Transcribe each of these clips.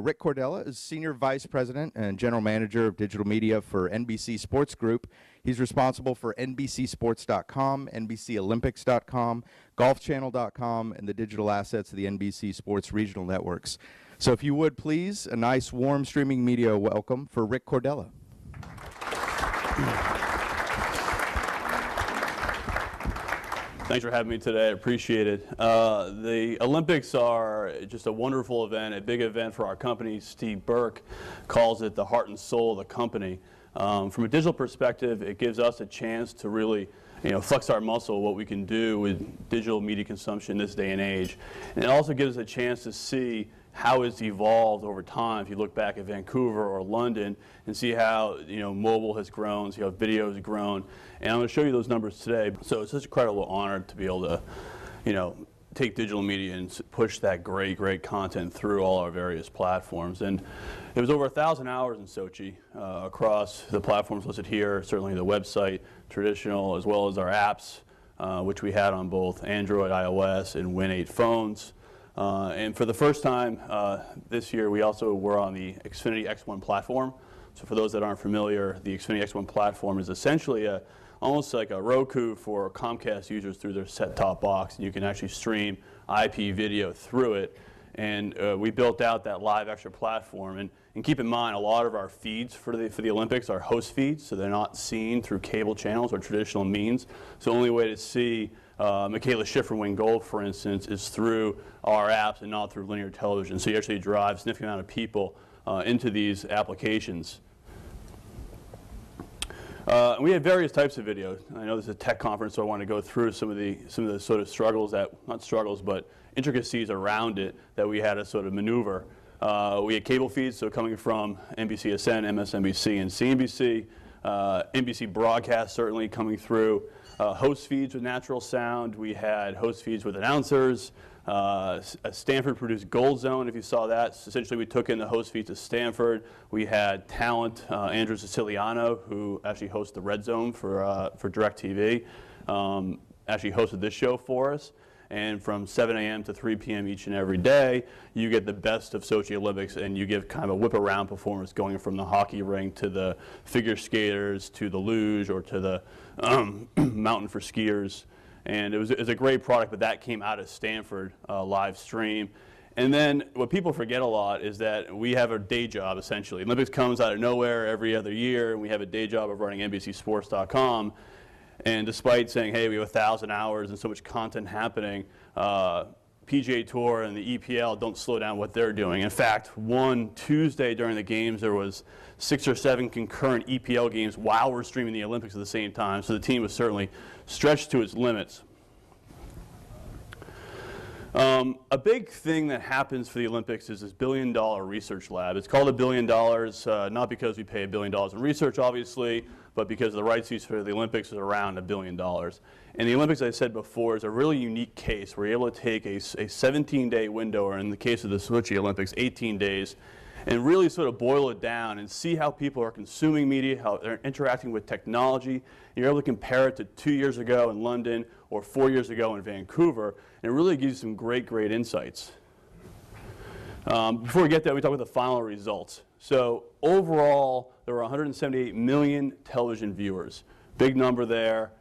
Rick Cordella is Senior Vice President and General Manager of Digital Media for NBC Sports Group. He's responsible for NBCSports.com, NBCOlympics.com, GolfChannel.com, and the digital assets of the NBC Sports Regional Networks. So if you would please, a nice warm streaming media welcome for Rick Cordella. Thanks for having me today. I appreciate it. The Olympics are just a wonderful event, a big event for our company. Steve Burke calls it the heart and soul of the company. From a digital perspective, it gives us a chance to really flex our muscle, what we can do with digital media consumption this day and age. And it also gives us a chance to see how it's evolved over time. If you look back at Vancouver or London and see how mobile has grown, see how video has grown, and I'm going to show you those numbers today. So it's such an incredible honor to be able to, take digital media and push that great content through all our various platforms. And it was over 1,000 hours in Sochi across the platforms listed here, certainly the website, traditional, as well as our apps, which we had on both Android, iOS, and Win 8 phones. And for the first time this year, we also were on the Xfinity X1 platform. So for those that aren't familiar, the Xfinity X1 platform is essentially almost like a Roku for Comcast users through their set-top box. And you can actually stream IP video through it. And we built out that live extra platform. And keep in mind, a lot of our feeds for the Olympics are host feeds, so they're not seen through cable channels or traditional means. So the only way to see Michaela Schiffer win gold, for instance, is through our apps and not through linear television. So you actually drive a significant amount of people into these applications. We have various types of video. I know this is a tech conference, so I want to go through some of the sort of struggles not struggles, but intricacies around it that we had to sort of maneuver. We had cable feeds, so coming from NBCSN, MSNBC, and CNBC. NBC broadcast certainly coming through. Host feeds with natural sound. We had host feeds with announcers. A Stanford-produced Gold Zone, if you saw that. So essentially, we took in the host feed to Stanford. We had talent, Andrew Siciliano, who actually hosts the Red Zone for DirecTV, actually hosted this show for us. And from 7 a.m. to 3 p.m. each and every day, you get the best of Sochi Olympics, and you give kind of a whip-around performance going from the hockey rink to the figure skaters to the luge or to the mountain for skiers. And it was a great product, but that came out of Stanford live stream. And then what people forget a lot is that we have a day job, essentially. Olympics comes out of nowhere every other year, and we have a day job of running NBCSports.com. And despite saying, hey, we have 1,000 hours and so much content happening, PGA Tour and the EPL don't slow down what they're doing. In fact, one Tuesday during the games, there was 6 or 7 concurrent EPL games while we're streaming the Olympics at the same time. So the team was certainly stretched to its limits. A big thing that happens for the Olympics is this billion-dollar research lab. It's called $1 billion, not because we pay $1 billion in research, obviously, but because the rights fees for the Olympics is around $1 billion. And the Olympics, as I said before, is a really unique case. We're able to take a 17-day window, or in the case of the Sochi Olympics, 18 days, and really sort of boil it down and see how people are consuming media, how they're interacting with technology. And you're able to compare it to 2 years ago in London or 4 years ago in Vancouver, and it really gives you some great insights. Before we get there, we talk about the final results. So overall, there were 178 million television viewers. Big number there,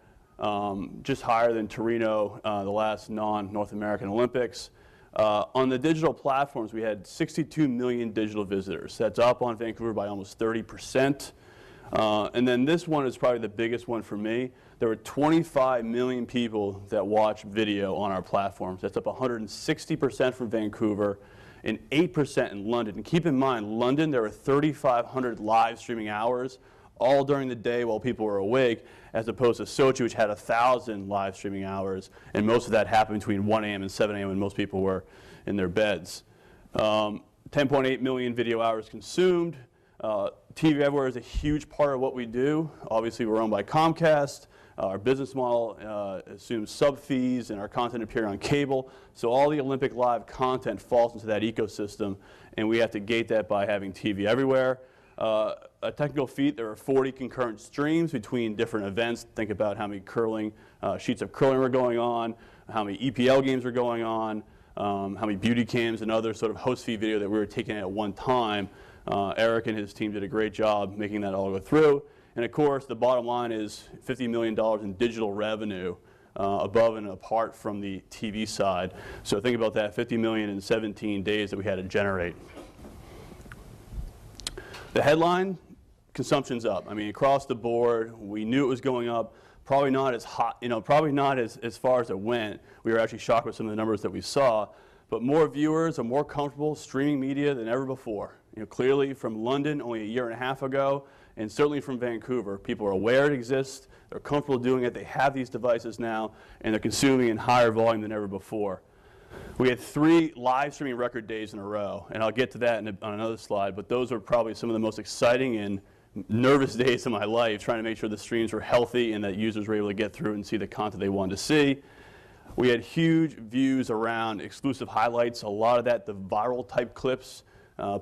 just higher than Torino, the last non-North American Olympics. On the digital platforms, we had 62 million digital visitors. That's up on Vancouver by almost 30%. And then this one is probably the biggest one for me. There were 25 million people that watch video on our platforms. That's up 160% from Vancouver and 8% in London. And keep in mind, London, there were 3,500 live streaming hours all during the day while people were awake, as opposed to Sochi, which had 1,000 live streaming hours, and most of that happened between 1 a.m. and 7 a.m. when most people were in their beds. 10.8 million video hours consumed. TV Everywhere is a huge part of what we do. Obviously, we're owned by Comcast. Our business model assumes sub fees, and our content appear on cable. So all the Olympic live content falls into that ecosystem, and we have to gate that by having TV Everywhere. A technical feat, there are 40 concurrent streams between different events. Think about how many sheets of curling were going on, how many EPL games were going on, how many beauty cams and other sort of host feed video that we were taking at one time. Eric and his team did a great job making that all go through. And of course, the bottom line is $50 million in digital revenue above and apart from the TV side. So think about that, $50 million in 17 days that we had to generate. The headline, consumption's up. I mean, across the board, we knew it was going up. Probably not as hot, probably not as far as it went. We were actually shocked with some of the numbers that we saw. But more viewers are more comfortable streaming media than ever before. Clearly from London only a year and a half ago, and certainly from Vancouver, people are aware it exists, they're comfortable doing it, they have these devices now, and they're consuming in higher volume than ever before. We had 3 live streaming record days in a row, and I'll get to that on another slide, but those are probably some of the most exciting and nervous days of my life, trying to make sure the streams were healthy and that users were able to get through and see the content they wanted to see. We had huge views around exclusive highlights, a lot of that the viral type clips.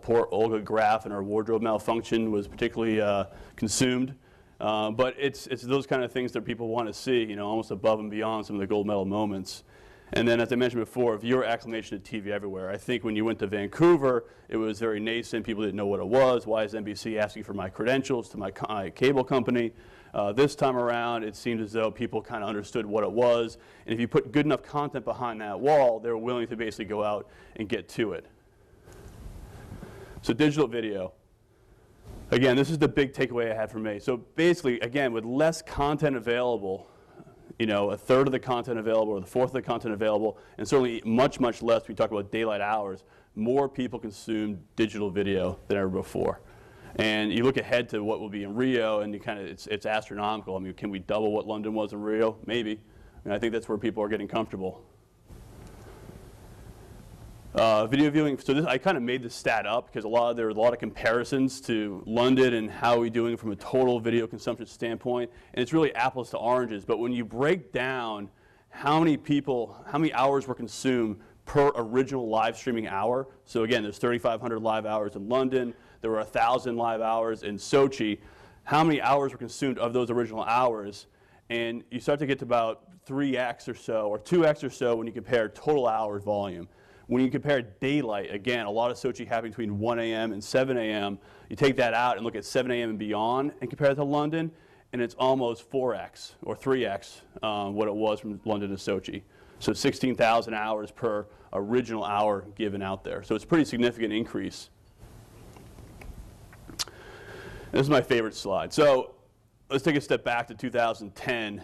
Poor Olga Graf and her wardrobe malfunction was particularly consumed. But it's those kind of things that people want to see, almost above and beyond some of the gold medal moments. And then, as I mentioned before, viewer acclamation to TV everywhere. I think when you went to Vancouver, it was very nascent. People didn't know what it was. Why is NBC asking for my credentials to my cable company? This time around, it seemed as though people kind of understood what it was. And if you put good enough content behind that wall, they were willing to basically go out and get to it. So digital video. Again, this is the big takeaway I had from me. So basically, again, with less content available, a third of the content available or the fourth of the content available, and certainly much, much less, we talk about daylight hours, more people consume digital video than ever before. And you look ahead to what will be in Rio, and it's astronomical. I mean, can we double what London was in Rio? Maybe. And I think that's where people are getting comfortable. Video viewing, so I kind of made this stat up because there were a lot of comparisons to London and how we're doing from a total video consumption standpoint, and it's really apples to oranges. But when you break down how many hours were consumed per original live streaming hour, so again, there's 3,500 live hours in London, there were 1,000 live hours in Sochi, how many hours were consumed of those original hours, and you start to get to about 3x or so, or 2x or so when you compare total hours volume. When you compare daylight, again, a lot of Sochi happening between 1 a.m. and 7 a.m. You take that out and look at 7 a.m. and beyond and compare it to London, and it's almost 4x or 3x what it was from London to Sochi. So 16,000 hours per original hour given out there. So it's a pretty significant increase. This is my favorite slide. So let's take a step back to 2010.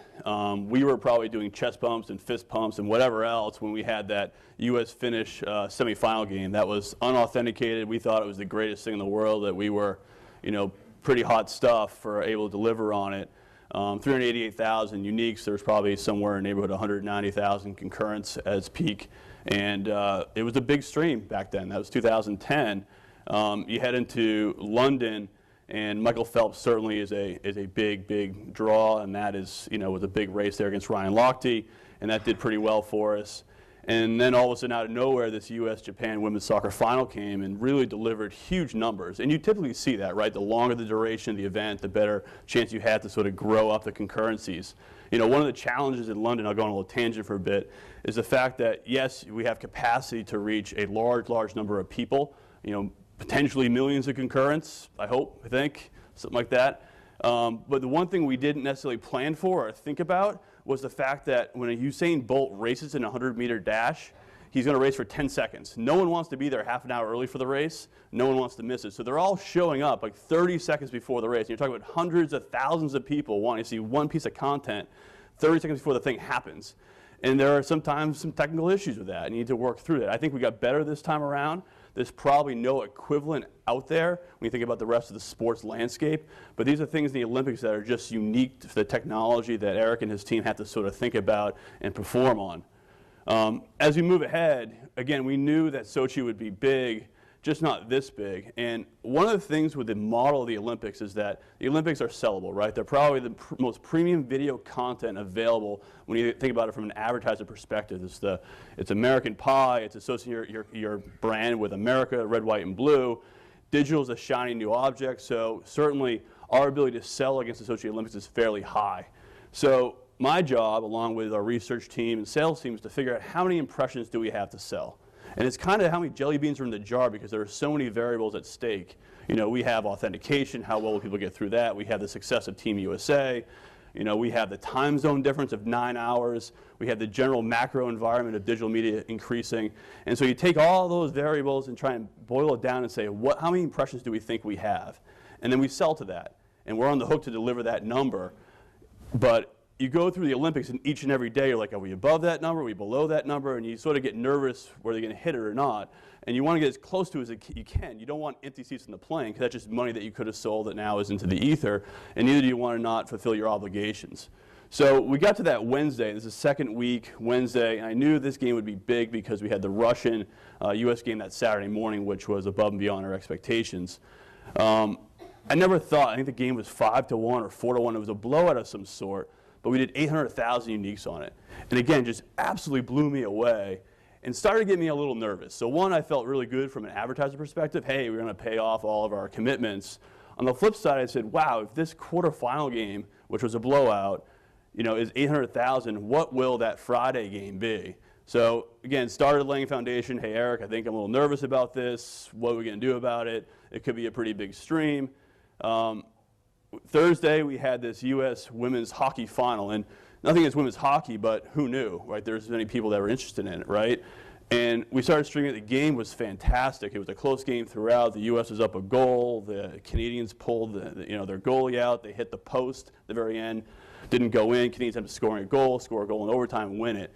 We were probably doing chest pumps and fist pumps and whatever else when we had that U.S.-Finnish semifinal game. That was unauthenticated. We thought it was the greatest thing in the world, that we were, pretty hot stuff for able to deliver on it. 388,000 uniques. There was probably somewhere in the neighborhood of 190,000 concurrents as peak. And it was a big stream back then. That was 2010. You head into London, and Michael Phelps certainly is a big draw, and that is, was a big race there against Ryan Lochte, and that did pretty well for us. And then all of a sudden, out of nowhere, this U.S.-Japan women's soccer final came and really delivered huge numbers. And you typically see that, right? The longer the duration of the event, the better chance you have to sort of grow up the concurrencies. One of the challenges in London, I'll go on a little tangent for a bit, is the fact that, yes, we have capacity to reach a large number of people, potentially millions of concurrents, I think, something like that. But the one thing we didn't necessarily plan for or think about was the fact that when a Usain Bolt races in a 100-meter dash, he's going to race for 10 seconds. No one wants to be there half an hour early for the race. No one wants to miss it. So they're all showing up like 30 seconds before the race. And you're talking about hundreds of thousands of people wanting to see one piece of content 30 seconds before the thing happens. And there are sometimes some technical issues with that. You need to work through that. I think we got better this time around. There's probably no equivalent out there when you think about the rest of the sports landscape. But these are things in the Olympics that are just unique to the technology that Eric and his team have to sort of think about and perform on. As we move ahead, again, we knew that Sochi would be big, just not this big. And one of the things with the model of the Olympics is that the Olympics are sellable, right? They're probably the most premium video content available when you think about it from an advertiser perspective. It's American Pie, it's associating your brand with America, red, white, and blue. Digital is a shiny new object, so certainly our ability to sell against the Sochi Olympics is fairly high. So my job, along with our research team and sales team, is to figure out how many impressions do we have to sell. And it's kind of how many jelly beans are in the jar, because there are so many variables at stake. You know, we have authentication, how well will people get through that? We have the success of Team USA. You know, we have the time zone difference of 9 hours. We have the general macro environment of digital media increasing. And so you take all those variables and try and boil it down and say, how many impressions do we think we have? And then we sell to that. And we're on the hook to deliver that number. But you go through the Olympics, and each and every day you're like, are we above that number? Are we below that number? And you sort of get nervous whether you're going to hit it or not. And you want to get as close to it as you can. You don't want empty seats in the plane, because that's just money that you could have sold that now is into the ether. And neither do you want to not fulfill your obligations. So we got to that Wednesday. This is second week, Wednesday. And I knew this game would be big because we had the Russian-US game that Saturday morning, which was above and beyond our expectations. I never thought, I think the game was 5-1 or 4-1. It was a blowout of some sort. But we did 800,000 uniques on it. And again, just absolutely blew me away and started getting me a little nervous. So one, I felt really good from an advertiser perspective. Hey, we're going to pay off all of our commitments. On the flip side, I said, wow, if this quarterfinal game, which was a blowout, you know, is 800,000, what will that Friday game be? So again, started laying foundation. Hey, Eric, I think I'm a little nervous about this. What are we going to do about it? It could be a pretty big stream. Thursday, we had this U.S. women's hockey final, and nothing against women's hockey, but who knew, right? There's many people that were interested in it, right? And we started streaming it. The game was fantastic. It was a close game throughout. The U.S. was up a goal. The Canadians pulled their goalie out. They hit the post at the very end. Didn't go in. Canadians ended up scoring a goal, score a goal in overtime, and win it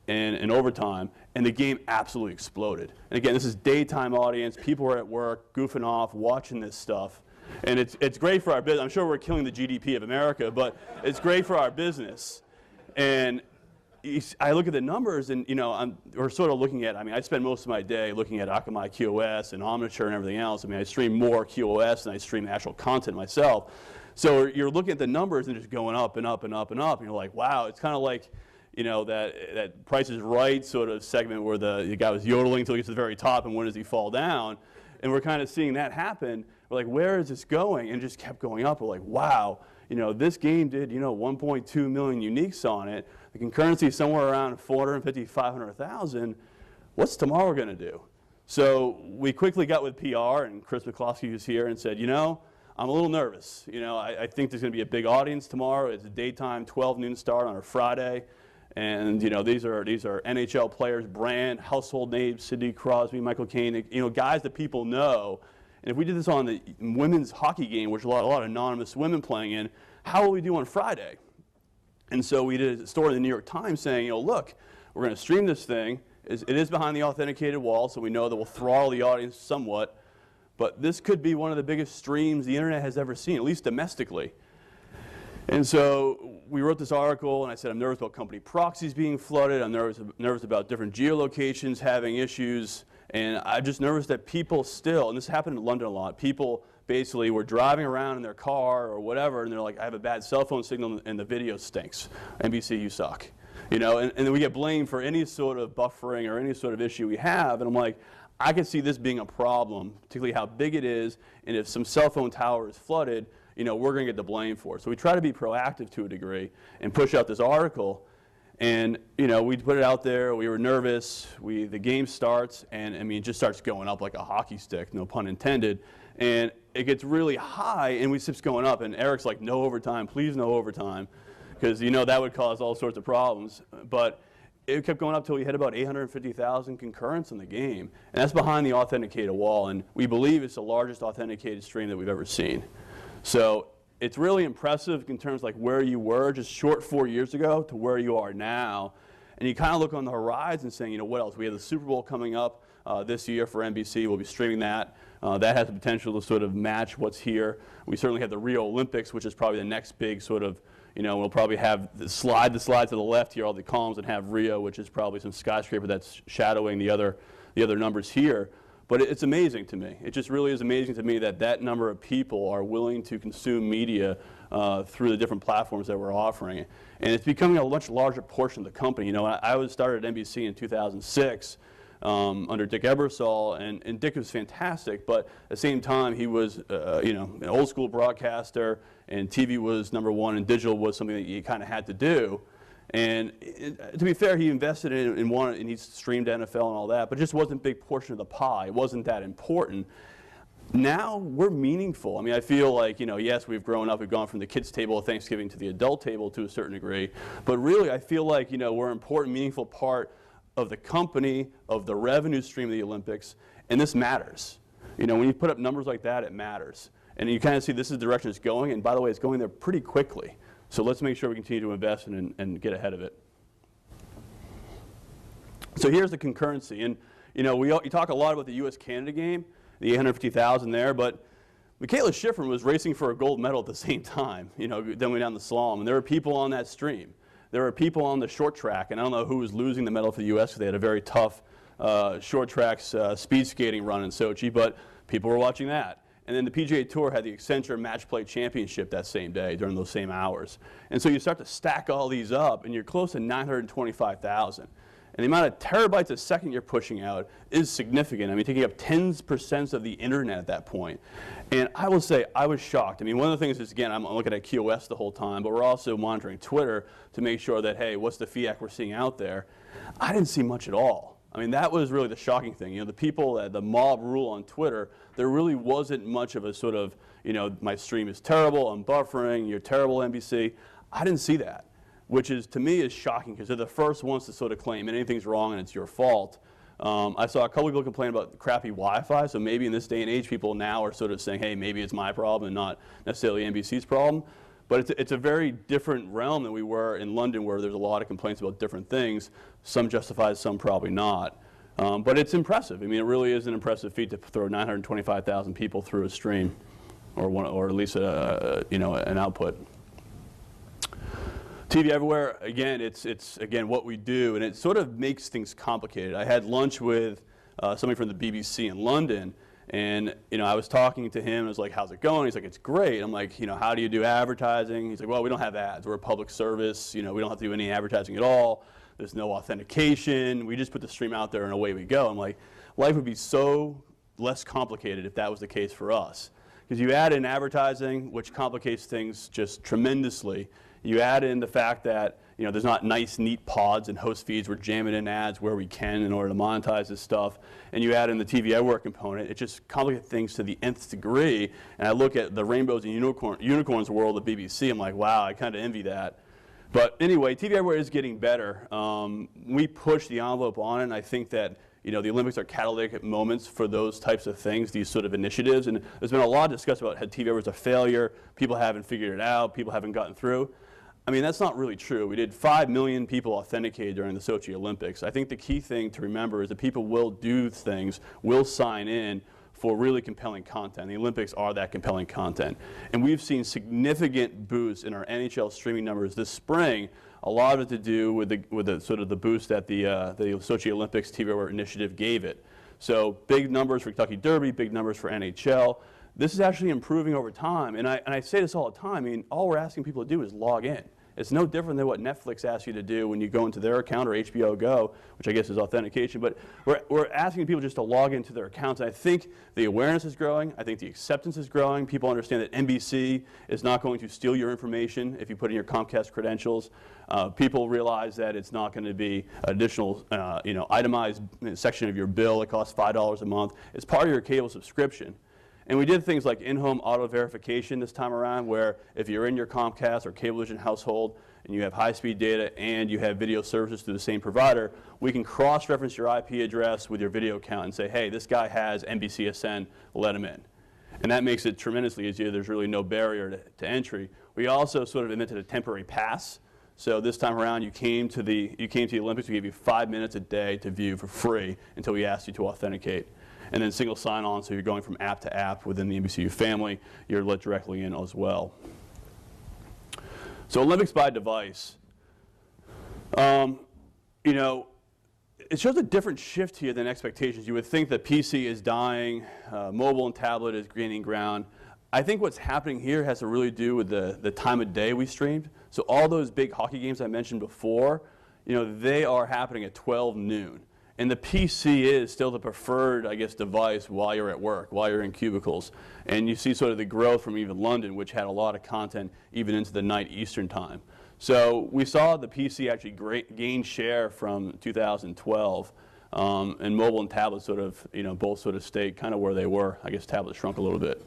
in overtime. And the game absolutely exploded. And again, this is daytime audience. People are at work, goofing off, watching this stuff. And it's great for our business. I'm sure we're killing the GDP of America, but it's great for our business. And I look at the numbers, and we're sort of looking at, I spend most of my day looking at Akamai QoS and Omniture and everything else. I stream more QoS than I stream actual content myself. So you're looking at the numbers and just going up and up and up and up, and you're like, wow, it's kind of like, that Price is Right sort of segment where the guy was yodeling until he gets to the very top, and when does he fall down? And we're kind of seeing that happen. We're like, where is this going? And it just kept going up. We're like, wow, this game did, 1.2 million uniques on it. The concurrency is somewhere around 450, 500,000. What's tomorrow going to do? So we quickly got with PR, and Chris McCloskey was here and said, I'm a little nervous. I think there's going to be a big audience tomorrow. It's a daytime 12 noon start on a Friday. And these are NHL players, brand, household names, Sidney Crosby, Michael Caine, guys that people know. And if we did this on the women's hockey game, which a lot of anonymous women playing in, how will we do on Friday? And so we did a story in the New York Times saying, look, we're going to stream this thing. It is behind the authenticated wall, so we know that we'll throttle the audience somewhat. But this could be one of the biggest streams the internet has ever seen, at least domestically. And so we wrote this article, and I said, I'm nervous about company proxies being flooded. I'm nervous about different geolocations having issues. And I'm just nervous that people still, and this happened in London a lot, people basically were driving around in their car or whatever, and they're like, I have a bad cell phone signal, and the video stinks. NBC, you suck. And then we get blamed for any sort of buffering or any sort of issue we have. And I'm like, I can see this being a problem, particularly how big it is, and if some cell phone tower is flooded, we're going to get the blame for it. So we try to be proactive to a degree and push out this article. And we put it out there. We were nervous. The game starts, and it just starts going up like a hockey stick, no pun intended. And it gets really high, and we keeps going up. And Eric's like, no overtime, please no overtime, because that would cause all sorts of problems. But it kept going up till we hit about 850,000 concurrents in the game, and that's behind the authenticated wall. And we believe it's the largest authenticated stream that we've ever seen. So it's really impressive in terms of like where you were just short 4 years ago to where you are now. And you kind of look on the horizon saying, what else? We have the Super Bowl coming up this year for NBC. We'll be streaming that. That has the potential to sort of match what's here. We certainly have the Rio Olympics, which is probably the next big sort of, we'll probably have the slide to the left here, all the columns, and have Rio, which is probably some skyscraper that's shadowing the other numbers here. But it's amazing to me. It just really is amazing to me that number of people are willing to consume media through the different platforms that we're offering. And it's becoming a much larger portion of the company. I was started at NBC in 2006 under Dick Ebersol, and Dick was fantastic, but at the same time he was an old school broadcaster, and TV was number one, and digital was something that you kind of had to do. And to be fair, he invested in one, and he streamed NFL and all that, but it just wasn't a big portion of the pie. It wasn't that important. Now we're meaningful. I mean, I feel like, yes, we've grown up. We've gone from the kids' table at Thanksgiving to the adult table to a certain degree. But really, I feel like, we're an important, meaningful part of the company, of the revenue stream of the Olympics, and this matters. When you put up numbers like that, it matters. And you kind of see this is the direction it's going, and by the way, it's going there pretty quickly. So let's make sure we continue to invest and get ahead of it. So here's the concurrency. And, you talk a lot about the U.S.-Canada game, the 850,000 there, but Michaela Schifrin was racing for a gold medal at the same time, going down the slalom. And there were people on that stream. There were people on the short track, and I don't know who was losing the medal for the U.S. because they had a very tough short track speed skating run in Sochi, but people were watching that. And then the PGA Tour had the Accenture Match Play Championship that same day during those same hours. And so you start to stack all these up, and you're close to 925,000. And the amount of terabytes a second you're pushing out is significant. I mean, taking up 10% of the internet at that point. And I will say, I was shocked. I mean, one of the things is, again, I'm looking at QoS the whole time, but we're also monitoring Twitter to make sure that, hey, what's the FIAC we're seeing out there? I didn't see much at all. I mean, that was really the shocking thing. The people, the mob rule on Twitter, there really wasn't much of a sort of, my stream is terrible, I'm buffering, you're terrible, NBC. I didn't see that, which is, to me, is shocking because they're the first ones to sort of claim anything's wrong and it's your fault. I saw a couple people complain about crappy Wi-Fi, so maybe in this day and age, people now are sort of saying, hey, maybe it's my problem and not necessarily NBC's problem. But it's a very different realm than we were in London, where there's a lot of complaints about different things. Some justified, some probably not. But it's impressive. I mean, it really is an impressive feat to throw 925,000 people through a stream, or at least an output. TV everywhere. Again, it's again what we do, and it sort of makes things complicated. I had lunch with somebody from the BBC in London. And I was talking to him. I was like, "How's it going?" He's like, "It's great." I'm like, "How do you do advertising?" He's like, "Well, we don't have ads. We're a public service. We don't have to do any advertising at all. There's no authentication. We just put the stream out there and away we go." I'm like, life would be so less complicated if that was the case for us, because you add in advertising, which complicates things just tremendously. You add in the fact that there's not nice, neat pods and host feeds. We're jamming in ads where we can in order to monetize this stuff. And you add in the TV everywhere component. It just complicates things to the nth degree. And I look at the rainbows and unicorns world of BBC. I'm like, wow, I kind of envy that. But anyway, TV everywhere is getting better. We push the envelope on it, and I think that the Olympics are catalytic moments for those types of things, these sort of initiatives. And there's been a lot of discussion about how TV everywhere is a failure. People haven't figured it out. People haven't gotten through. I mean, that's not really true. We did 5 million people authenticated during the Sochi Olympics. I think the key thing to remember is that people will do things, will sign in for really compelling content. The Olympics are that compelling content. And we've seen significant boosts in our NHL streaming numbers this spring, a lot of it to do with the sort of the boost that the Sochi Olympics TV Everywhere initiative gave it. So big numbers for Kentucky Derby, big numbers for NHL. This is actually improving over time, and I say this all the time. I mean, all we're asking people to do is log in. It's no different than what Netflix asks you to do when you go into their account, or HBO Go, which I guess is authentication. But we're asking people just to log into their accounts. And I think the awareness is growing. I think the acceptance is growing. People understand that NBC is not going to steal your information if you put in your Comcast credentials. People realize that it's not going to be an additional, itemized section of your bill that costs $5 a month. It's part of your cable subscription. And we did things like in-home auto verification this time around, where if you're in your Comcast or Cablevision household and you have high-speed data and you have video services through the same provider, we can cross-reference your IP address with your video account and say, hey, this guy has NBCSN, let him in. And that makes it tremendously easier. There's really no barrier to entry. We also sort of invented a temporary pass. So this time around, you came to the Olympics. We gave you 5 minutes a day to view for free until we asked you to authenticate. And then single sign-on, so you're going from app to app within the NBCU family. You're let directly in as well. So Olympics by device. It shows a different shift here than expectations. You would think that PC is dying, mobile and tablet is gaining ground. I think what's happening here has to really do with the time of day we streamed. So all those big hockey games I mentioned before, they are happening at 12 noon. And the PC is still the preferred, I guess, device while you're at work, while you're in cubicles. And you see sort of the growth from even London, which had a lot of content even into the night Eastern time. So we saw the PC actually gain share from 2012, and mobile and tablet sort of, both sort of stayed kind of where they were. I guess tablets shrunk a little bit.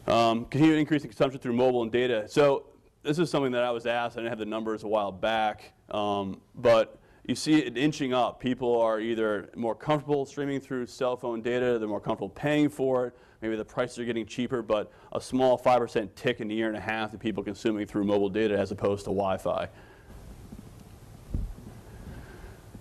Continued increase in consumption through mobile and data. So this is something that I was asked. I didn't have the numbers a while back, but you see it inching up. People are either more comfortable streaming through cell phone data, they're more comfortable paying for it, maybe the prices are getting cheaper, but a small 5% tick in a year and a half to people consuming through mobile data as opposed to Wi-Fi.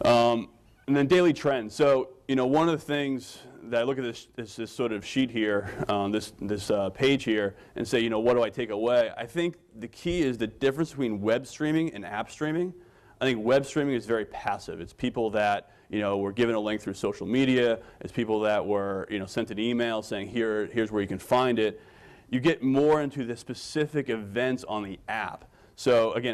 And then daily trends. So, one of the things that I look at this sort of sheet here, this page here, and say, what do I take away? I think the key is the difference between web streaming and app streaming. I think web streaming is very passive. It's people that were given a link through social media. It's people that were sent an email saying here's where you can find it. You get more into the specific events on the app. So again,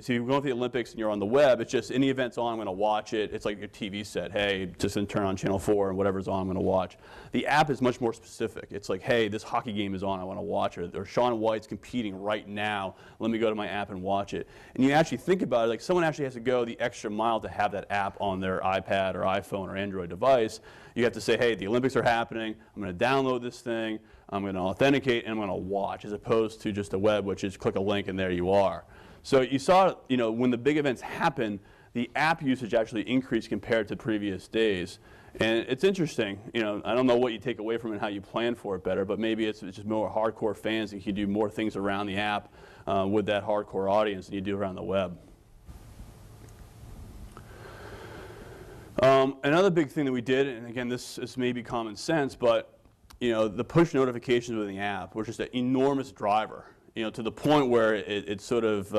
so you go to the Olympics and you're on the web, it's just any event's on, I'm going to watch it. It's like your TV set. Hey, just turn on channel 4 and whatever's on, I'm going to watch. The app is much more specific. It's like, hey, this hockey game is on, I want to watch it. Or Shaun White's competing right now. Let me go to my app and watch it. And you actually think about it, like someone actually has to go the extra mile to have that app on their iPad or iPhone or Android device. You have to say, hey, the Olympics are happening. I'm going to download this thing. I'm going to authenticate, and I'm going to watch, as opposed to just a web, which is click a link and there you are. So you saw, when the big events happen, the app usage actually increased compared to previous days. And it's interesting, I don't know what you take away from it and how you plan for it better, but maybe it's just more hardcore fans that you do more things around the app with that hardcore audience than you do around the web. Another big thing that we did, and again, this may be common sense, but the push notifications within the app were just an enormous driver. To the point where it's sort of,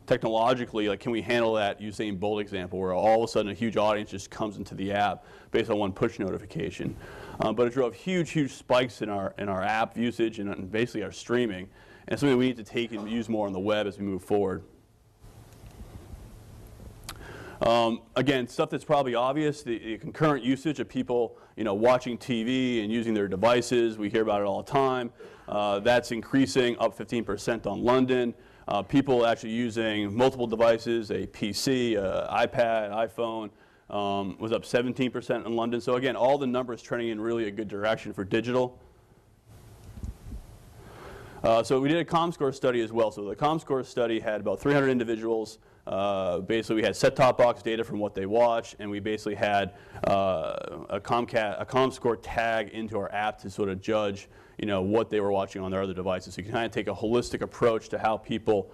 technologically, like, can we handle that Usain Bolt example where all of a sudden a huge audience just comes into the app based on one push notification? But it drove huge spikes in our app usage and basically our streaming. And it's something we need to take and use more on the web as we move forward. Again, stuff that's probably obvious, the concurrent usage of people, watching TV and using their devices. We hear about it all the time. That's increasing, up 15% on London. People actually using multiple devices, a PC, iPad, iPhone, was up 17% in London. So again, all the numbers trending in really a good direction for digital. So we did a ComScore study as well. So the ComScore study had about 300 individuals. Basically, we had set-top box data from what they watch, and we basically had a ComScore tag into our app to sort of judge, what they were watching on their other devices. So you can kind of take a holistic approach to how people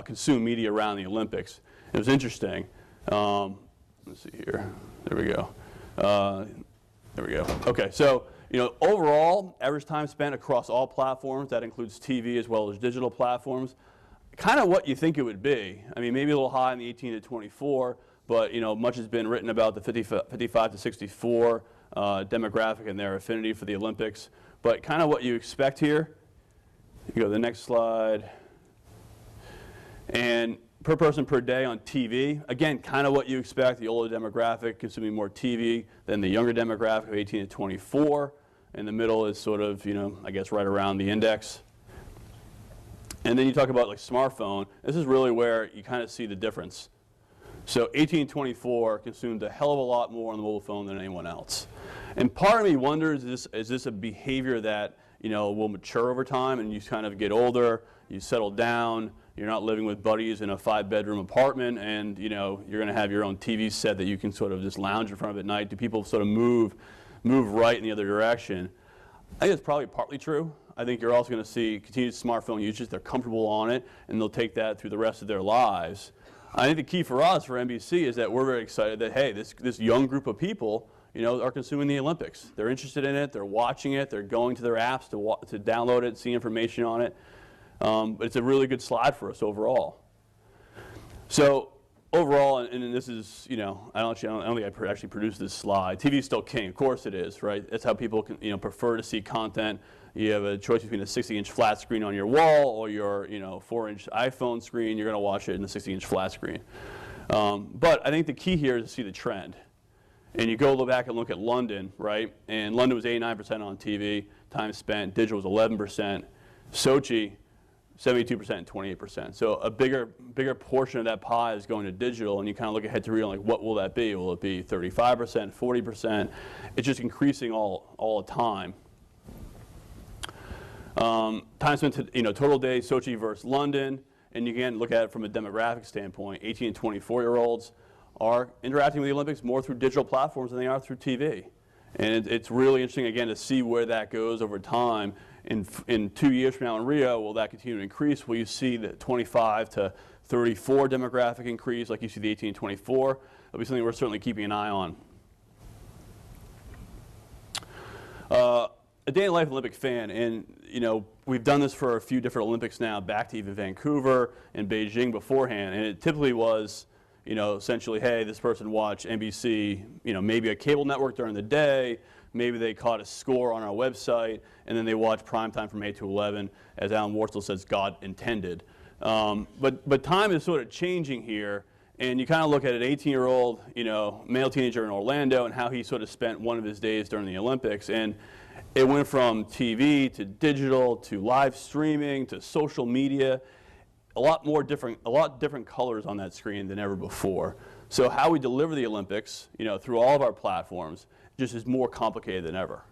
consume media around the Olympics. It was interesting. Let's see here. There we go. There we go. Okay, so overall, average time spent across all platforms, that includes TV as well as digital platforms, kind of what you think it would be. I mean, maybe a little high in the 18 to 24, but much has been written about the 55 to 64 demographic and their affinity for the Olympics. But kind of what you expect here. You go to the next slide. And per person per day on TV, again, kind of what you expect. The older demographic consuming more TV than the younger demographic of 18 to 24. In the middle is sort of, I guess right around the index. And then you talk about like smartphone. This is really where you kind of see the difference. So 1824 consumed a hell of a lot more on the mobile phone than anyone else. And part of me wonders, is this a behavior that will mature over time, and you kind of get older, you settle down, you're not living with buddies in a 5-bedroom apartment, and you're going to have your own TV set that you can sort of just lounge in front of at night. Do people sort of move right in the other direction? I think it's probably partly true. I think you're also going to see continued smartphone usage. They're comfortable on it, and they'll take that through the rest of their lives. I think the key for us, for NBC, is that we're very excited that, hey, this young group of people, are consuming the Olympics. They're interested in it. They're watching it. They're going to their apps to download it, see information on it. But it's a really good slide for us overall. So overall, and this is, I don't think I actually produced this slide. TV is still king. Of course it is, right? That's how people can, prefer to see content. You have a choice between a 60-inch flat screen on your wall or your 4-inch iPhone screen. You're going to watch it in a 60-inch flat screen. But I think the key here is to see the trend. And you go back and look at London, right? And London was 89% on TV. Time spent. Digital was 11%. Sochi 72% and 28%. So a bigger portion of that pie is going to digital, and you kind of look ahead to Rio, like, what will that be? Will it be 35%, 40%? It's just increasing all the time. Time spent, total day, Sochi versus London, and you can look at it from a demographic standpoint. 18 and 24-year-olds are interacting with the Olympics more through digital platforms than they are through TV. And it's really interesting, again, to see where that goes over time. In 2 years from now in Rio, will that continue to increase? Will you see the 25 to 34 demographic increase like you see the 18 and 24? That'll be something we're certainly keeping an eye on. A day in the life Olympic fan, and we've done this for a few different Olympics now, back to even Vancouver and Beijing beforehand, and it typically was, essentially, hey, this person watched NBC, maybe a cable network during the day, maybe they caught a score on our website, and then they watched primetime from 8 to 11, as Alan Warstall says, God intended. But time is sort of changing here, and you kind of look at an 18-year-old, male teenager in Orlando and how he sort of spent one of his days during the Olympics, and it went from TV to digital to live streaming to social media. A lot different colors on that screen than ever before. So how we deliver the Olympics, through all of our platforms, just is more complicated than ever.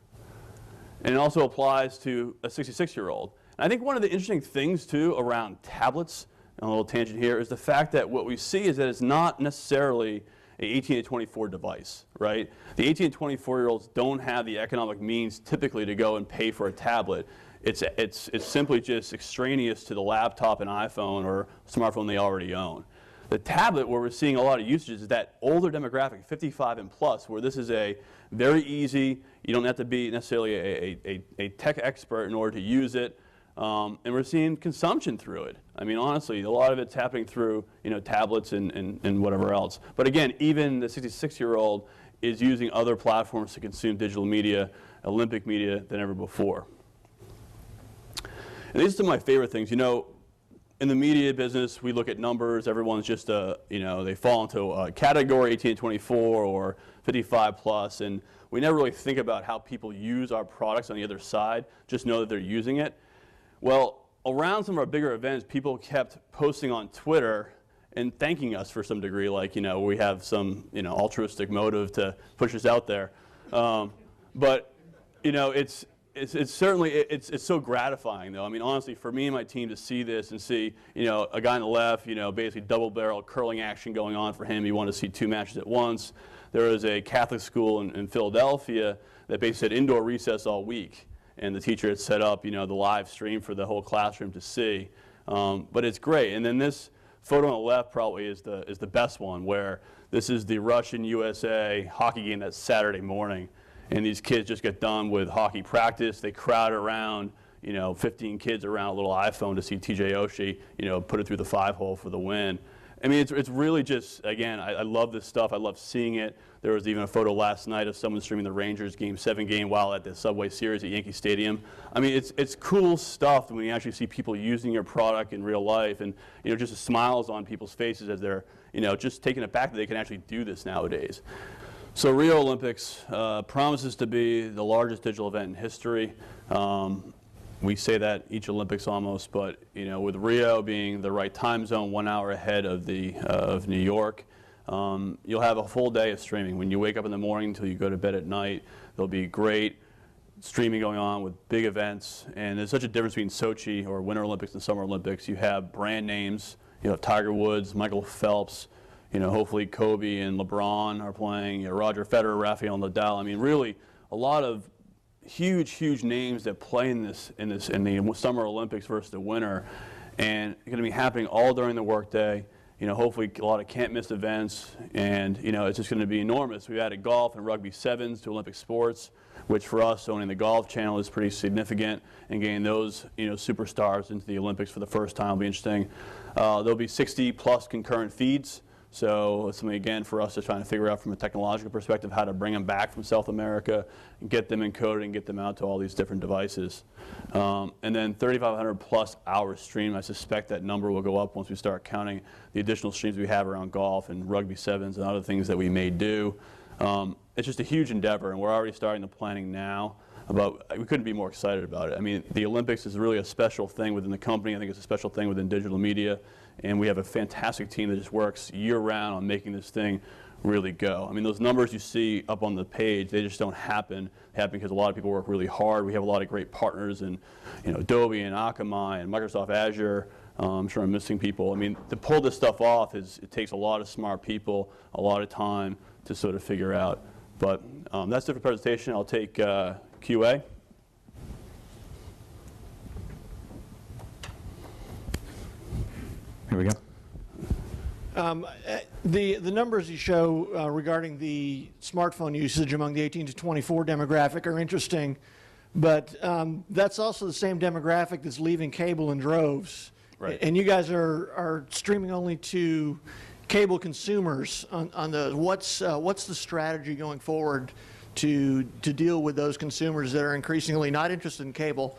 And it also applies to a 66-year-old. And I think one of the interesting things, too, around tablets, and a little tangent here, is the fact that what we see is that it's not necessarily an 18 to 24 device, right? The 18 to 24-year-olds don't have the economic means typically to go and pay for a tablet. It's simply just extraneous to the laptop and iPhone or smartphone they already own. The tablet, where we're seeing a lot of usage, is that older demographic, 55 and plus, where this is a very easy, you don't have to be necessarily a tech expert in order to use it, and we're seeing consumption through it. I mean, honestly, a lot of it's happening through tablets and whatever else. But again, even the 66-year-old is using other platforms to consume digital media, Olympic media, than ever before. And these are some of my favorite things. In the media business, we look at numbers. Everyone's just, they fall into a category, 18 to 24 or 55 plus, and we never really think about how people use our products on the other side, just know that they're using it. Well, around some of our bigger events, people kept posting on Twitter and thanking us for some degree, like, we have some, altruistic motive to push us out there. But, it's certainly, it's so gratifying, though. I mean, honestly, for me and my team to see this and see, a guy on the left, basically double-barrel curling action going on for him. He wanted to see 2 matches at once. There was a Catholic school in Philadelphia that basically said indoor recess all week, and the teacher had set up, the live stream for the whole classroom to see. But it's great. And then this photo on the left probably is the best one, where this is the Russian-USA hockey game that's Saturday morning. And these kids just get done with hockey practice. They crowd around, 15 kids around a little iPhone to see TJ Oshie, put it through the 5-hole for the win. I mean, it's really just, again, I love this stuff. I love seeing it. There was even a photo last night of someone streaming the Rangers Game 7 game while at the Subway Series at Yankee Stadium. I mean, it's cool stuff when you actually see people using your product in real life, and just the smiles on people's faces as they're, just taking it back that they can actually do this nowadays. So Rio Olympics promises to be the largest digital event in history. We say that each Olympics almost, but with Rio being the right time zone, 1 hour ahead of New York, you'll have a full day of streaming. When you wake up in the morning until you go to bed at night, there'll be great streaming going on with big events. And there's such a difference between Sochi or Winter Olympics and Summer Olympics. You have brand names. You have Tiger Woods, Michael Phelps. Hopefully Kobe and LeBron are playing. Roger Federer, Rafael Nadal. I mean, really, a lot of huge names that play in the Summer Olympics versus the Winter, and it's going to be happening all during the workday. Hopefully a lot of can't-miss events, and it's just going to be enormous. We've added golf and rugby sevens to Olympic sports, which for us owning the Golf Channel is pretty significant, and getting those superstars into the Olympics for the first time will be interesting. There'll be 60+ concurrent feeds. So it's something, again, for us to try to figure out from a technological perspective how to bring them back from South America and get them encoded and get them out to all these different devices. And then 3,500+ hours streamed. I suspect that number will go up once we start counting the additional streams we have around golf and rugby sevens and other things that we may do. It's just a huge endeavor, and we're already starting the planning now. but we couldn't be more excited about it. I mean, the Olympics is really a special thing within the company. I think it's a special thing within digital media, and we have a fantastic team that just works year-round on making this thing really go. I mean, those numbers you see up on the page, they just don't happen. They happen because a lot of people work really hard. We have a lot of great partners in, Adobe and Akamai and Microsoft Azure. I'm sure I'm missing people. I mean, to pull this stuff off, it takes a lot of smart people, a lot of time to sort of figure out. But that's it for presentation. I'll take QA. Here we go. The numbers you show regarding the smartphone usage among the 18 to 24 demographic are interesting, but that's also the same demographic that's leaving cable in droves. Right. And you guys are streaming only to cable consumers on the what's the strategy going forward to deal with those consumers that are increasingly not interested in cable,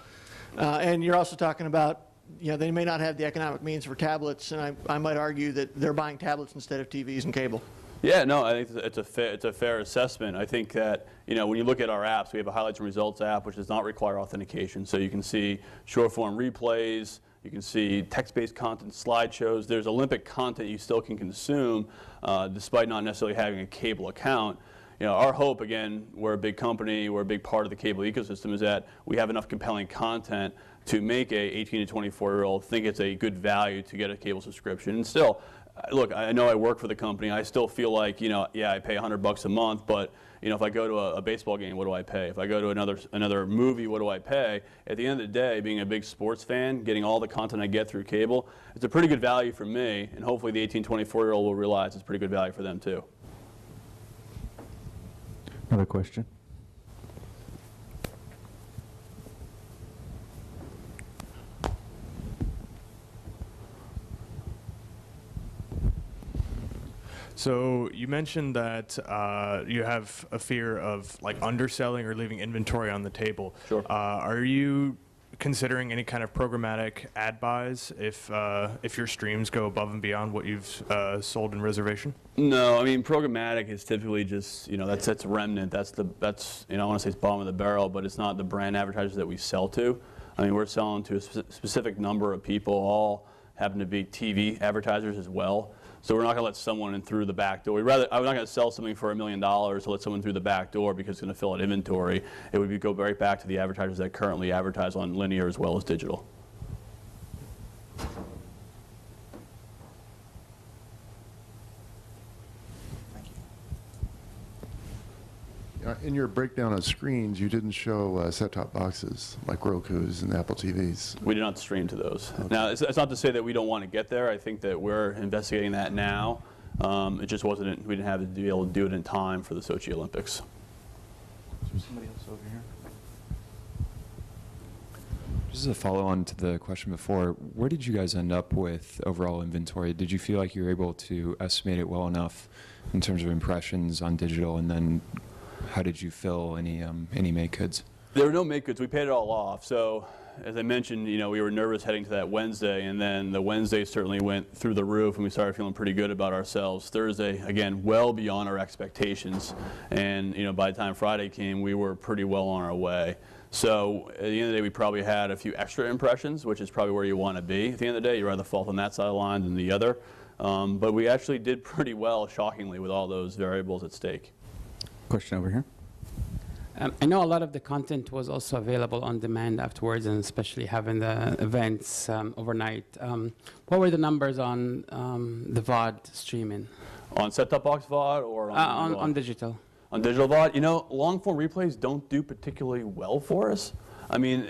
and you're also talking about they may not have the economic means for tablets, and I might argue that they're buying tablets instead of TVs and cable. Yeah, no, I think it's a fair assessment. I think that when you look at our apps, we have a highlights and results app which does not require authentication, so you can see short form replays. You can see text-based content, slideshows. There's Olympic content you still can consume despite not necessarily having a cable account. Our hope, again, we're a big company, we're a big part of the cable ecosystem, is that we have enough compelling content to make a 18 to 24-year-old think it's a good value to get a cable subscription. And still, look, I know I work for the company. I still feel like, yeah, I pay $100 a month, but if I go to a baseball game, what do I pay? If I go to another movie, what do I pay? At the end of the day, being a big sports fan, getting all the content I get through cable, it's a pretty good value for me, and hopefully the 18, 24-year-old will realize it's pretty good value for them too. Another question. So you mentioned that you have a fear of underselling or leaving inventory on the table. Sure. Are you considering any kind of programmatic ad buys if your streams go above and beyond what you've sold in reservation? No, I mean programmatic is typically just that's remnant. That's I don't want to say it's bottom of the barrel, but it's not the brand advertisers that we sell to. I mean, we're selling to a specific number of people. All happen to be TV advertisers as well. So we're not going to let someone in through the back door. I'm not going to sell something for $1 million to let someone through the back door because it's going to fill out inventory. It would go right back to the advertisers that currently advertise on linear as well as digital. In your breakdown of screens, you didn't show set-top boxes like Roku's and Apple TVs. We did not stream to those. Okay. Now, it's not to say that we don't want to get there. I think that we're investigating that now. It just wasn't. We didn't have to be able to do it in time for the Sochi Olympics. Somebody else over here. Just as a follow-on to the question before, where did you guys end up with overall inventory? Did you feel like you were able to estimate it well enough in terms of impressions on digital, and then how did you fill any make goods? There were no make goods. We paid it all off. So, as I mentioned, we were nervous heading to that Wednesday, and then the Wednesday certainly went through the roof, and we started feeling pretty good about ourselves. Thursday, again, well beyond our expectations, and by the time Friday came, we were pretty well on our way. So, at the end of the day, we probably had a few extra impressions, which is probably where you want to be. At the end of the day, you'd rather fall on that side of the line than the other. But we actually did pretty well, shockingly, with all those variables at stake. Question over here. I know a lot of the content was also available on demand afterwards, and especially having the events overnight. What were the numbers on the VOD streaming? On set-top box VOD or on digital? On digital VOD, long-form replays don't do particularly well for us. I mean,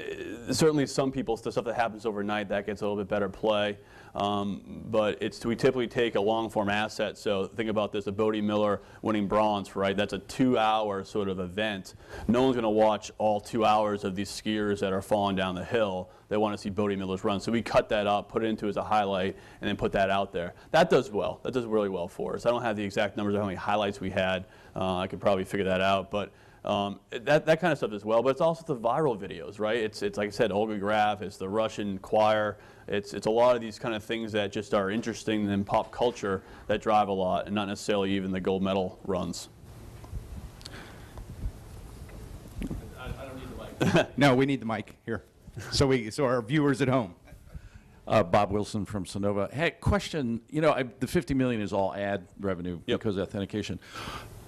certainly some people, the stuff that happens overnight, that gets a little bit better play. But we typically take a long-form asset. So think about this: a Bodie Miller winning bronze, right? That's a 2-hour sort of event. No one's going to watch all 2 hours of these skiers that are falling down the hill. They want to see Bodie Miller's run. So we cut that up, put it into as a highlight, and then put that out there. That does well. That does really well for us. I don't have the exact numbers of how many highlights we had. I could probably figure that out, but. That kind of stuff as well, but it's also the viral videos, right? It's like I said, Olga Graf, it's the Russian choir, it's a lot of these kind of things that just are interesting in pop culture that drive a lot, and not necessarily even the gold medal runs. I don't need the mic. No, we need the mic here, so our viewers at home. Bob Wilson from Sonova. Hey, question. You know, the $50 million is all ad revenue because of authentication.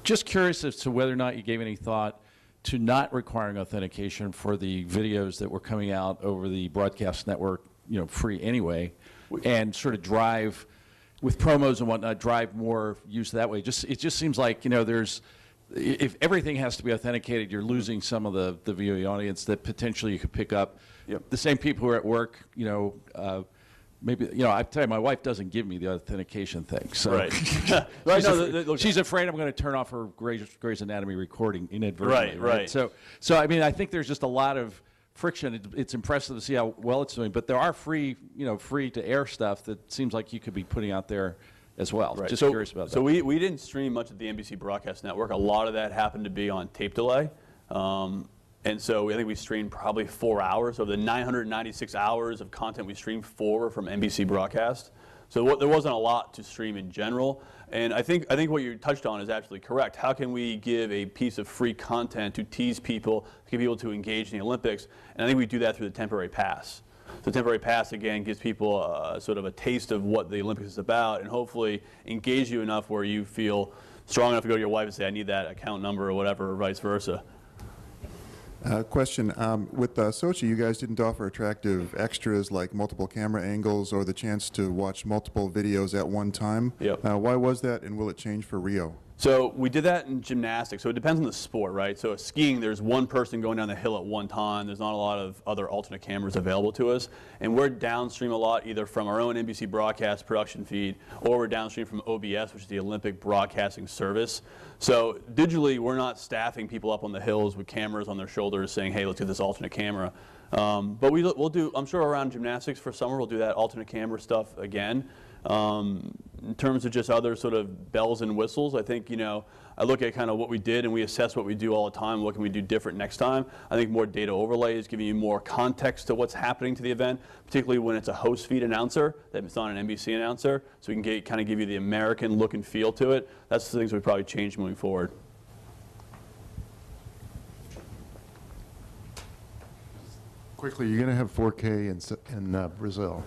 Just curious as to whether or not you gave any thought to not requiring authentication for the videos that were coming out over the broadcast network, you know, free anyway, and sort of drive, with promos and whatnot, drive more use that way. It just seems like, you know, if everything has to be authenticated, you're losing some of the viewing audience that potentially you could pick up. The same people who are at work, you know, maybe, you know, I tell you, my wife doesn't give me the authentication thing. So Right. she's afraid I'm going to turn off her Grey's Anatomy recording inadvertently. Right. So I mean, I think there's just a lot of friction. It's impressive to see how well it's doing, but there are free to air stuff that seems like you could be putting out there as well. Right. Just curious about that. So we didn't stream much of the NBC broadcast network. A lot of that happened to be on tape delay. And so I think we streamed probably 4 hours. So the 996 hours of content we streamed, 4 were from NBC broadcast. So there wasn't a lot to stream in general. And I think what you touched on is absolutely correct. How can we give a piece of free content to tease people, to get people to engage in the Olympics? And I think we do that through the temporary pass. The temporary pass, again, gives people sort of a taste of what the Olympics is about, and hopefully engage you enough where you feel strong enough to go to your wife and say, I need that account number or whatever, or vice versa. Question. With Sochi, you guys didn't offer attractive extras like multiple camera angles or the chance to watch multiple videos at one time. Yep. Why was that, and will it change for Rio? So we did that in gymnastics. So it depends on the sport, right? So skiing, there's one person going down the hill at one time. There's not a lot of other alternate cameras available to us. And we're downstream a lot, either from our own NBC broadcast production feed, or we're downstream from OBS, which is the Olympic Broadcasting Service. So digitally, we're not staffing people up on the hills with cameras on their shoulders saying, hey, let's get this alternate camera. But we'll do, I'm sure around gymnastics for summer, we'll do that alternate camera stuff again. In terms of just other sort of bells and whistles, I think, you know, I look at kind of what we did and we assess what we do all the time. What can we do different next time? I think more data overlay is giving you more context to what's happening to the event, particularly when it's a host feed announcer, that it's not an NBC announcer. So we can kind of give you the American look and feel to it. That's the things we probably change moving forward. Quickly, you're going to have 4K in Brazil.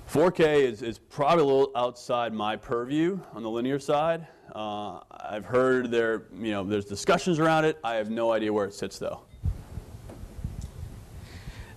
4K is probably a little outside my purview on the linear side. I've heard there's discussions around it. I have no idea where it sits though.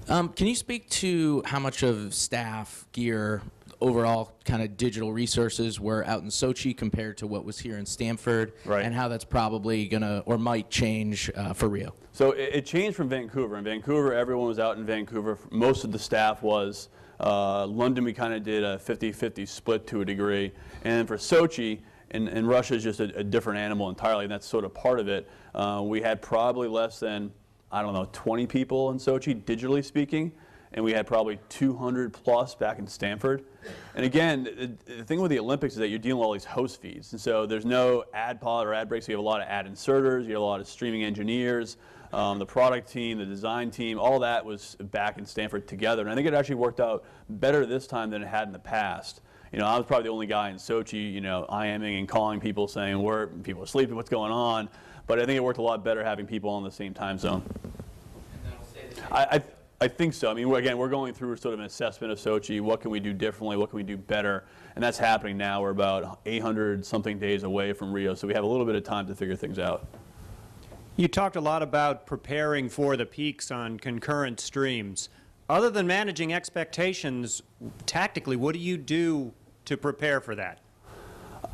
Can you speak to how much of staff, gear, overall kind of digital resources were out in Sochi compared to what was here in Stanford, right, and how that's probably gonna or might change for Rio? So it changed from Vancouver. In Vancouver, everyone was out in Vancouver. Most of the staff was. London, we kind of did a 50-50 split to a degree. And for Sochi, and Russia is just a different animal entirely, and that's sort of part of it. We had probably less than, I don't know, 20 people in Sochi, digitally speaking, and we had probably 200 plus back in Stanford. And again, the thing with the Olympics is that you're dealing with all these host feeds. And so there's no ad pod or ad breaks. So you have a lot of ad inserters, you have a lot of streaming engineers, the product team, the design team, all that was back in Stanford together. And I think it actually worked out better this time than it had in the past. You know, I was probably the only guy in Sochi, you know, IMing and calling people saying, where people are sleeping, what's going on. But I think it worked a lot better having people on the same time zone. I think so. I mean, again, we're going through sort of an assessment of Sochi. What can we do differently? What can we do better? And that's happening now. We're about 800-something days away from Rio, so we have a little bit of time to figure things out. You talked a lot about preparing for the peaks on concurrent streams. Other than managing expectations, tactically, what do you do to prepare for that?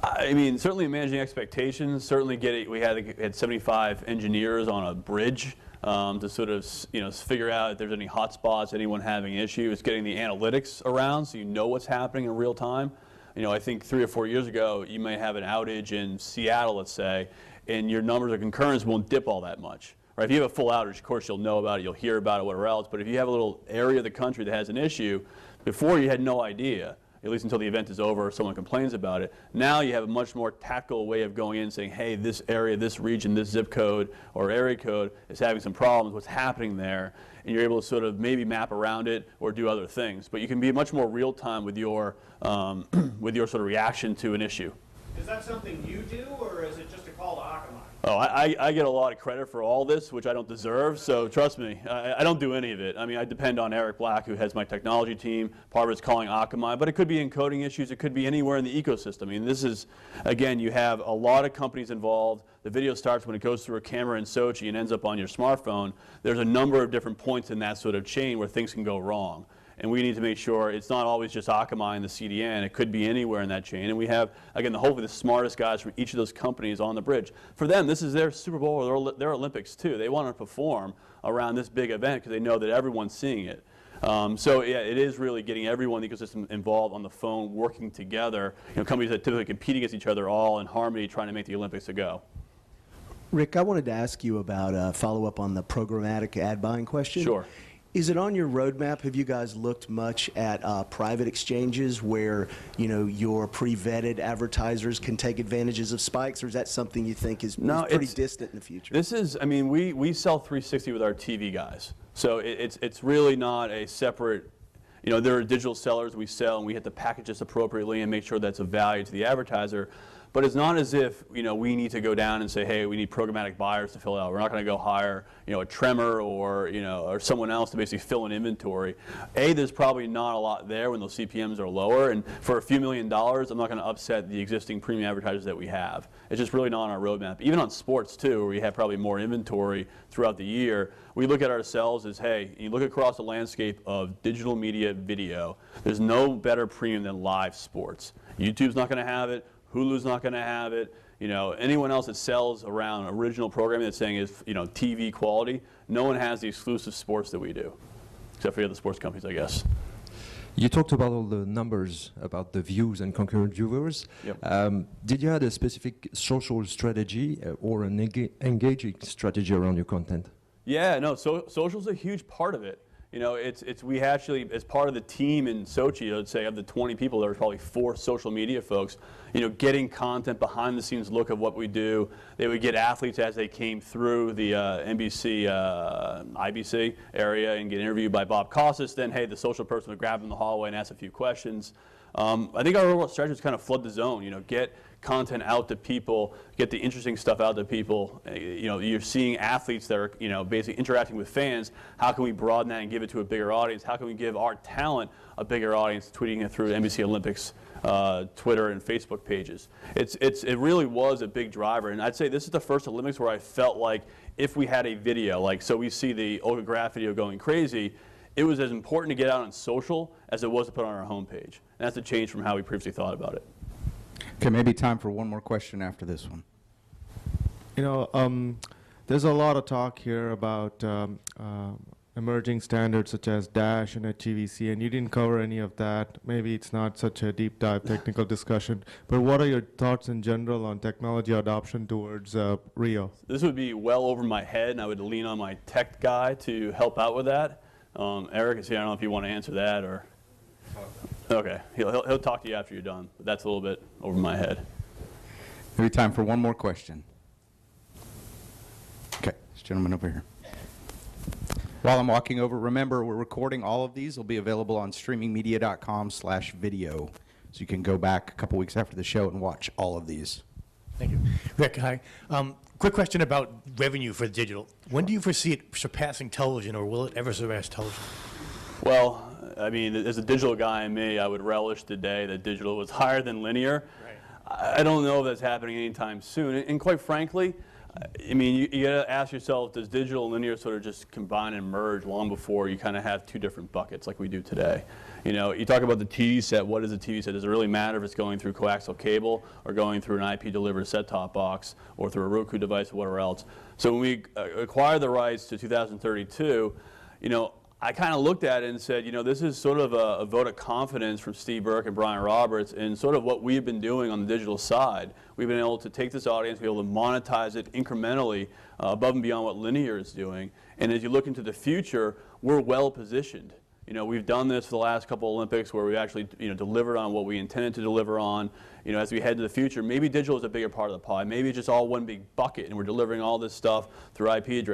I mean, certainly managing expectations, certainly we had 75 engineers on a bridge to sort of, you know, figure out if there's any hot spots, anyone having issues, getting the analytics around so you know what's happening in real time. You know, I think 3 or 4 years ago, you may have an outage in Seattle, let's say, and your numbers of concurrence won't dip all that much. Right? If you have a full outage, of course, you'll know about it, you'll hear about it, whatever else. But if you have a little area of the country that has an issue, before you had no idea, at least until the event is over or someone complains about it. Now you have a much more tactical way of going in and saying, hey, this area, this region, this zip code or area code is having some problems, what's happening there? And you're able to sort of maybe map around it or do other things. But you can be much more real time with your sort of reaction to an issue. Is that something you do, or is it just a call to Akamai? Oh, I get a lot of credit for all this, which I don't deserve, so trust me, I don't do any of it. I mean, I depend on Eric Black, who heads my technology team. Part of it's calling Akamai, but it could be encoding issues. It could be anywhere in the ecosystem. I mean, this is, again, you have a lot of companies involved. The video starts when it goes through a camera in Sochi and ends up on your smartphone. There's a number of different points in that sort of chain where things can go wrong. And we need to make sure it's not always just Akamai and the CDN. It could be anywhere in that chain. And we have, again, hopefully the smartest guys from each of those companies on the bridge. For them, this is their Super Bowl or their Olympics, too. They want to perform around this big event because they know that everyone's seeing it. So, yeah, it is really getting everyone in the ecosystem involved on the phone, working together. You know, companies that typically compete against each other all in harmony trying to make the Olympics a go. Rick, I wanted to ask you about follow-up on the programmatic ad buying question. Sure. Is it on your roadmap? Have you guys looked much at private exchanges where, you know, your pre-vetted advertisers can take advantages of spikes, or is that something you think is pretty distant in the future? This is, I mean, we sell 360 with our TV guys. So it's really not a separate, you know, there are digital sellers we sell, and we have to package this appropriately and make sure that's of value to the advertiser. But it's not as if, you know, we need to go down and say, hey, we need programmatic buyers to fill it out. We're not going to go hire, you know, a Tremor or, you know, or someone else to basically fill an inventory. There's probably not a lot there when those CPMs are lower. And for a few $1 million, I'm not going to upset the existing premium advertisers that we have. It's just really not on our roadmap. Even on sports, too, where we have probably more inventory throughout the year, we look at ourselves as, hey, you look across the landscape of digital media video, there's no better premium than live sports. YouTube's not going to have it. Hulu's not going to have it. You know, anyone else that sells around original programming that's saying is, you know, TV quality, no one has the exclusive sports that we do, except for the other sports companies, I guess. You talked about all the numbers, about the views and concurrent viewers. Yep. Did you have a specific social strategy or an engaging strategy around your content? Yeah, no, social's a huge part of it. You know, we actually, as part of the team in Sochi, I would say of the 20 people, there were probably 4 social media folks, you know, getting content, behind the scenes look of what we do. They would get athletes as they came through the NBC, IBC area and get interviewed by Bob Costas. Then, hey, the social person would grab them in the hallway and ask a few questions. I think our overall strategy is kind of flood the zone, you know, get content out to people, get the interesting stuff out to people. You know, you're seeing athletes that are, you know, basically interacting with fans. How can we broaden that and give it to a bigger audience? How can we give our talent a bigger audience, tweeting it through NBC Olympics, Twitter and Facebook pages? It really was a big driver, and I'd say this is the first Olympics where I felt like if we had a video, like, so we see the Olga Graf video going crazy, it was as important to get out on social as it was to put on our homepage. And that's a change from how we previously thought about it. Okay, maybe time for one more question after this one. You know, there's a lot of talk here about emerging standards such as DASH and HEVC, and you didn't cover any of that. Maybe it's not such a deep dive technical discussion, but what are your thoughts in general on technology adoption towards Rio? This would be well over my head, and I would lean on my tech guy to help out with that. Eric is here. I don't know if you want to answer that or. Okay, he'll talk to you after you're done, but that's a little bit over my head. Maybe time for one more question. Okay, this gentleman over here. While I'm walking over, remember we're recording all of these. They'll be available on streamingmedia.com/video, so you can go back a couple weeks after the show and watch all of these. Thank you. Rick, hi. Quick question about revenue for digital. When do you foresee it surpassing television, or will it ever surpass television? Well, I mean, as a digital guy in me, I would relish the day that digital was higher than linear. Right. I don't know if that's happening anytime soon. And quite frankly, I mean, you got to ask yourself, does digital and linear sort of just combine and merge long before you kind of have 2 different buckets like we do today? You know, you talk about the TV set. What is a TV set? Does it really matter if it's going through coaxial cable or going through an IP-delivered set-top box or through a Roku device or whatever else? So when we acquired the rights to 2032, you know, I kind of looked at it and said, you know, this is sort of a vote of confidence from Steve Burke and Brian Roberts in sort of what we've been doing on the digital side. We've been able to take this audience, be able to monetize it incrementally above and beyond what linear is doing. And as you look into the future, we're well positioned. You know, we've done this for the last couple Olympics where we've actually, you know, delivered on what we intended to deliver on. You know, as we head to the future, maybe digital is a bigger part of the pie. Maybe it's just all one big bucket, and we're delivering all this stuff through IP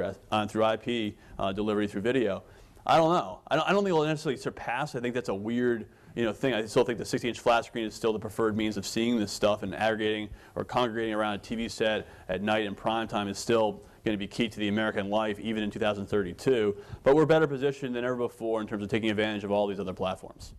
delivery through video. I don't know. I don't think it'll necessarily surpass. I think that's a weird thing. I still think the 60-inch flat screen is still the preferred means of seeing this stuff, and aggregating or congregating around a TV set at night in prime time is still going to be key to the American life, even in 2032. But we're better positioned than ever before in terms of taking advantage of all these other platforms.